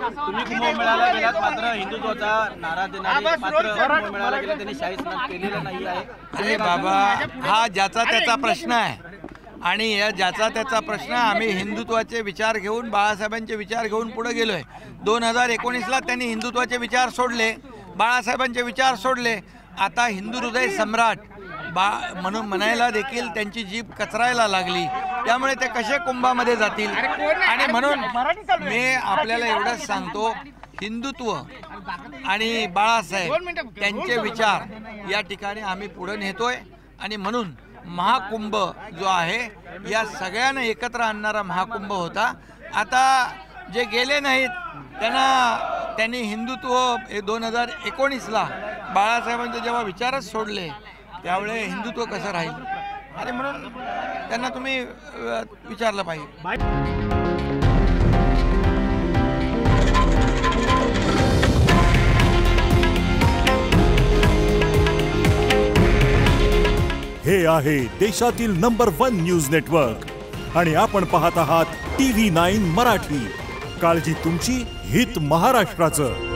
तुम्ही कुंभमेळ्याला गेलात मात्र हिंदुत्वाचा नारा देणारे मात्र कुंभमेळ्याला गेले त्यांनी शाही स्नान केलेलं नाही आहे। अरे बाबा, हा ज्याचा त्याचा प्रश्न आहे आणि या ज्याचा त्याचा प्रश्न आम्ही हिंदुत्वाचे विचार घेऊन बाळासाहेबांचे विचार घेऊन पुढे गेलोय। 2019ला त्यांनी हिंदुत्वाचे विचार सोडले, बाळासाहेबांचे विचार सोडले। आता हिंदू हृदय सम्राट म्हणून म्हणायला देखील त्यांची जीभ कचरायला लागली। त्यामुळे ते कसे कुंभामध्ये जातील? आणि म्हणून मी आपल्याला एवढंच सांगतो, हिंदुत्व आणि बाळासाहेब त्यांचे विचार या ठिकाणी आम्ही पुढे नेतोय। आणि म्हणून महाकुंभ जो आहे या सगळ्यांना एकत्र आणणारा महाकुंभ होता। आता जे गेले नाहीत त्यांनी हिंदुत्व 2019ला बाळासाहेबांचे जेव्हा विचारच सोडले त्यावेळे हिंदुत्व कसं राहील? आणि म्हणून त्यांना तुम्ही विचारलं पाहिजे। हे आहे देशातील नंबर 1 न्यूज नेटवर्क आणि आपण पाहत आहात TV9 मराठी। काळजी तुमची, हित महाराष्ट्राचं।